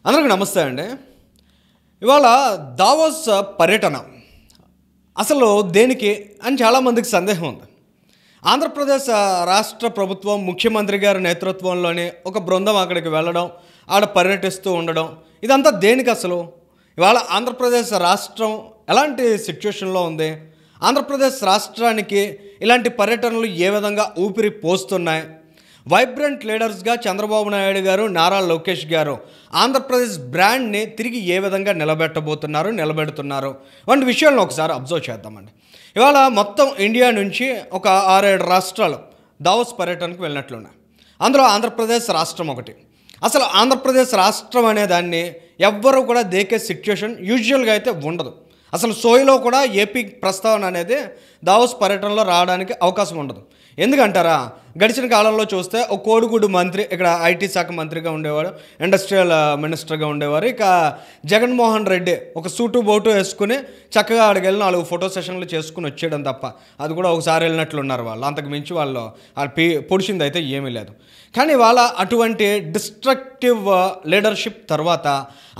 అందరికీ నమస్తే అండి. ఇవాళ దావోస్ పర్యటన అసలు దేనికి అని చాలామందికి సందేహం ఉంది. ఆంధ్రప్రదేశ్ రాష్ట్ర ప్రభుత్వం ముఖ్యమంత్రి గారి నేతృత్వంలోని ఒక బృందం అక్కడికి వెళ్ళడం, ఆడ పర్యటిస్తూ ఉండడం, ఇదంతా దేనికి అసలు? ఇవాళ ఆంధ్రప్రదేశ్ రాష్ట్రం ఎలాంటి సిచ్యువేషన్లో ఉంది? ఆంధ్రప్రదేశ్ రాష్ట్రానికి ఇలాంటి పర్యటనలు ఏ విధంగా ఊపిరి పోస్తున్నాయి? వైబ్రెంట్ లీడర్స్గా చంద్రబాబు నాయుడు గారు, నారా లోకేష్ గారు ఆంధ్రప్రదేశ్ బ్రాండ్ని తిరిగి ఏ విధంగా నిలబెడుతున్నారు వంటి విషయాలను ఒకసారి అబ్జర్వ్ చేద్దామండి. ఇవాళ మొత్తం ఇండియా నుంచి ఒక 6-7 రాష్ట్రాలు దావోస్ పర్యటనకు వెళ్ళినట్లున్నాయి. అందులో ఆంధ్రప్రదేశ్ రాష్ట్రం ఒకటి. అసలు ఆంధ్రప్రదేశ్ రాష్ట్రం అనే దాన్ని ఎవ్వరూ కూడా దేకే సిచ్యుయేషన్ యూజువల్గా అయితే ఉండదు. అసలు సోయిలో కూడా ఏపీ ప్రస్తావన అనేది దావోస్ పర్యటనలో రావడానికి అవకాశం ఉండదు. ఎందుకంటారా? గడిచిన కాలంలో చూస్తే ఒక కోడిగుడ్డు మంత్రి ఇక్కడ ఐటీ శాఖ మంత్రిగా ఉండేవాడు, ఇండస్ట్రియల్ మినిస్టర్గా ఉండేవారు. ఇక జగన్మోహన్ రెడ్డి ఒక సూటు బోటు వేసుకుని చక్కగా అక్కడికి వెళ్ళి 4 ఫోటో సెషన్లు చేసుకుని వచ్చేయడం తప్ప, అది కూడా ఒకసారి వెళ్ళినట్లున్నారు వాళ్ళు. అంతకు మించి వాళ్ళు పొడిచింది అయితే ఏమీ లేదు. కానీ వాళ్ళ అటువంటి డిస్ట్రక్టివ్ లీడర్షిప్ తర్వాత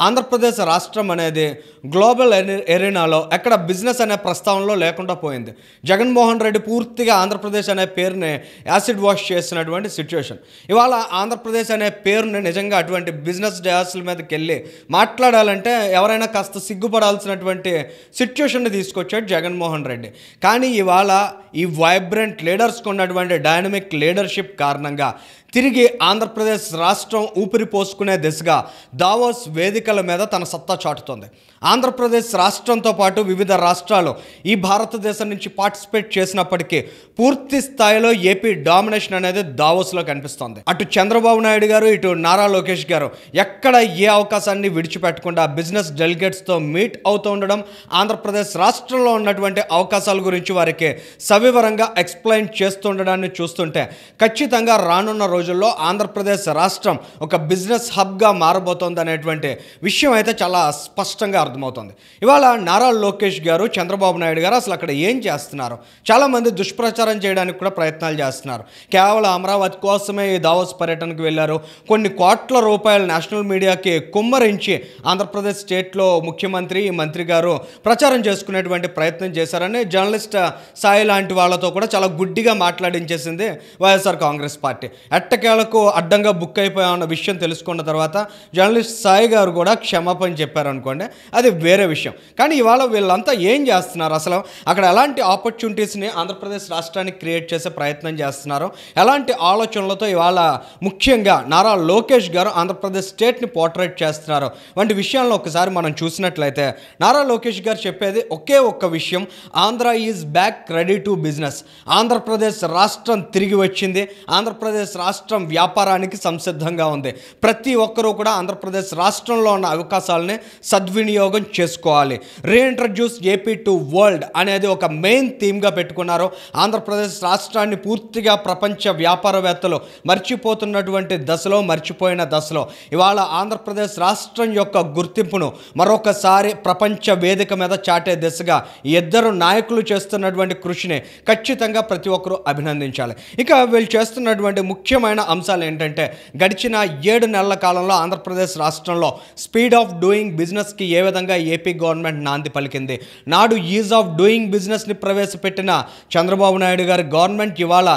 ఆంధ్రప్రదేశ్ రాష్ట్రం అనేది గ్లోబల్ ఎరీనాలో ఎక్కడ బిజినెస్ అనే ప్రస్తావనలో లేకుండా పోయింది. జగన్మోహన్ రెడ్డి పూర్తిగా ఆంధ్రప్రదేశ్ అనే పేరుని యాసిడ్ వాష్ చేసినటువంటి సిచ్యువేషన్. ఇవాళ ఆంధ్రప్రదేశ్ అనే పేరుని నిజంగా అటువంటి బిజినెస్ డయాస్ల మీదకి వెళ్ళి మాట్లాడాలంటే ఎవరైనా కాస్త సిగ్గుపడాల్సినటువంటి సిచ్యువేషన్ని తీసుకొచ్చాడు జగన్మోహన్ రెడ్డి. కానీ ఇవాళ ఈ వైబ్రెంట్ లీడర్స్కి ఉన్నటువంటి డైనమిక్ లీడర్షిప్ కారణంగా తిరిగి ఆంధ్రప్రదేశ్ రాష్ట్రం ఊపిరి పోసుకునే దిశగా దావోస్ వేదికల మీద తన సత్తా చాటుతోంది. ఆంధ్రప్రదేశ్ రాష్ట్రంతో పాటు వివిధ రాష్ట్రాలు ఈ భారతదేశం నుంచి పార్టిసిపేట్ చేసినప్పటికీ పూర్తి స్థాయిలో ఏపీ డామినేషన్ అనేది దావోస్లో కనిపిస్తోంది. అటు చంద్రబాబు నాయుడు గారు, ఇటు నారా లోకేష్ గారు ఎక్కడ ఏ అవకాశాన్ని విడిచిపెట్టకుండా బిజినెస్ డెలిగేట్స్తో మీట్ అవుతూ ఉండడం, ఆంధ్రప్రదేశ్ రాష్ట్రంలో ఉన్నటువంటి అవకాశాల గురించి వారికి సవివరంగా ఎక్స్ప్లెయిన్ చేస్తుండడాన్ని చూస్తుంటే ఖచ్చితంగా రానున్న రోజుల్లో ఆంధ్రప్రదేశ్ రాష్ట్రం ఒక బిజినెస్ హబ్గా మారబోతోంది అనేటువంటి విషయం అయితే చాలా స్పష్టంగా అర్థమవుతుంది. ఇవాళ నారా లోకేష్ గారు, చంద్రబాబు నాయుడు గారు అసలు అక్కడ ఏం చేస్తున్నారు? చాలామంది దుష్ప్రచారం చేయడానికి కూడా ప్రయత్నాలు చేస్తున్నారు. కేవలం అమరావతి కోసమే ఈ దావోస్ పర్యటనకు వెళ్ళారు, కొన్ని కోట్ల రూపాయలు నేషనల్ మీడియాకి కుమ్మరించి ఆంధ్రప్రదేశ్ స్టేట్లో ముఖ్యమంత్రి, మంత్రి గారు ప్రచారం చేసుకునేటువంటి ప్రయత్నం చేశారని జర్నలిస్ట్ సాయి లాంటి వాళ్ళతో కూడా చాలా గుడ్డిగా మాట్లాడించేసింది వైఎస్ఆర్ కాంగ్రెస్ పార్టీ. ఎట్టకేలకు అడ్డంగా బుక్ అయిపోయామన్న విషయం తెలుసుకున్న తర్వాత జర్నలిస్ట్ సాయి గారు కూడా క్షమాపణ చెప్పారనుకోండి, అది వేరే విషయం. కానీ ఇవాళ వీళ్ళంతా ఏం చేస్తున్నారు? అసలు అక్కడ ఎలాంటి ఆపర్చునిటీస్ని ఆంధ్రప్రదేశ్ రాష్ట్రానికి క్రియేట్ చేసే ప్రయత్నం చేస్తున్నారు, ఎలాంటి ఆలోచనలతో ఇవాళ ముఖ్యంగా నారా లోకేష్ గారు ఆంధ్రప్రదేశ్ స్టేట్ని పోర్ట్రేట్ చేస్తున్నారు వంటి విషయాలను ఒకసారి మనం చూసినట్లయితే నారా లోకేష్ గారు చెప్పేది ఒకే ఒక్క విషయం: Andhra is back ready to business. Andhra Pradesh రాష్ట్రం తిరిగి వచ్చింది, ఆంధ్రప్రదేశ్ రాష్ట్రం వ్యాపారానికి సంసిద్ధంగా ఉంది. ప్రతి ఒక్కరూ కూడా ఆంధ్రప్రదేశ్ రాష్ట్రంలో ఉన్న అవకాశాలని సద్వినియోగం చేసుకోవాలి. రీఇంట్రడ్యూస్ ఏపీ టు వరల్డ్ అనేది ఒక మెయిన్ థీమ్గా పెట్టుకున్నారు. ఆంధ్రప్రదేశ్ రాష్ట్రాన్ని పూర్తిగా ప్రపంచ వ్యాపారవేత్తలు మర్చిపోతున్నటువంటి దశలో, మర్చిపోయిన దశలో ఇవాళ ఆంధ్రప్రదేశ్ రాష్ట్రం యొక్క గుర్తింపును మరొకసారి ప్రపంచ వేదిక మీద చాటే దిశగా ఇద్దరు నాయకులు చేస్తున్నటువంటి కృషిని ఖచ్చితంగా ప్రతి ఒక్కరూ అభినందించాలి. ఇక వీళ్ళు చేస్తున్నటువంటి ముఖ్యమైన అంశాలు ఏంటంటే, గడిచిన 7 నెలల కాలంలో ఆంధ్రప్రదేశ్ రాష్ట్రంలో స్పీడ్ ఆఫ్ డూయింగ్ బిజినెస్కి ఏ విధంగా ఏపీ గవర్నమెంట్ నాంది పలికింది. నాడు ఈజ్ ఆఫ్ డూయింగ్ బిజినెస్ని ప్రవేశపెట్టిన చంద్రబాబు నాయుడు గారి గవర్నమెంట్ ఇవాళ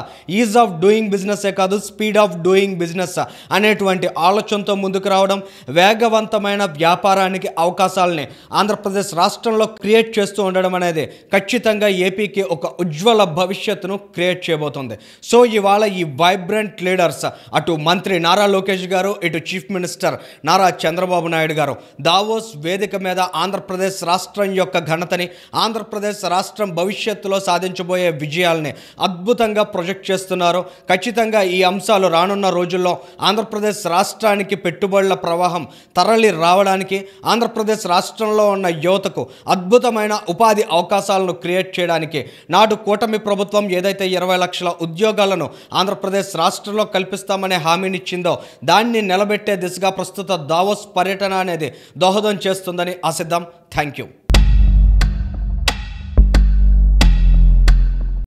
ఈజ్ ఆఫ్ డూయింగ్ బిజినెస్సే కాదు, స్పీడ్ ఆఫ్ డూయింగ్ బిజినెస్ అనేటువంటి ఆలోచనతో ముందుకు రావడం, వేగవంతమైన వ్యాపారానికి అవకాశాలని ఆంధ్రప్రదేశ్ రాష్ట్రంలో క్రియేట్ చేస్తూ ఉండడం అనేది ఖచ్చితంగా ఏపీకి ఒక ఉజ్వల భవిష్యత్తును క్రియేట్ చేయబోతుంది. సో ఇవాళ ఈ వైబ్రెంట్ లీడర్స్, అటు మంత్రి నారా లోకేష్ గారు, ఇటు చీఫ్ మినిస్టర్ నారా చంద్రబాబు నాయుడు గారు దావోస్ వేదిక మీద ఆంధ్రప్రదేశ్ రాష్ట్రం యొక్క ఘనతని, ఆంధ్రప్రదేశ్ రాష్ట్రం భవిష్యత్తులో సాధించబోయే విజయాల్ని అద్భుతంగా ప్రొజెక్ట్ చేస్తున్నారు. ఖచ్చితంగా ఈ అంశాలు రానున్న రోజుల్లో ఆంధ్రప్రదేశ్ రాష్ట్రానికి పెట్టుబడుల ప్రవాహం తరలి రావడానికి, ఆంధ్రప్రదేశ్ రాష్ట్రంలో ఉన్న యువతకు అద్భుతమైన ఉపాధి అవకాశాలను క్రియేట్ చేయడానికి, నాడు కూటమి ప్రభుత్వం ఏదైతే 20 లక్షల ఉద్యోగాలను ఆంధ్రప్రదేశ్ రాష్ట్రంలో కల్పిస్తామనే హామీనిచ్చిందో దాన్ని నిలబెట్టే దిశగా ప్రస్తుత దావోస్ పర్యటన అనేది దోహదం చేస్తుందని ఆశిద్దాం. Thank you.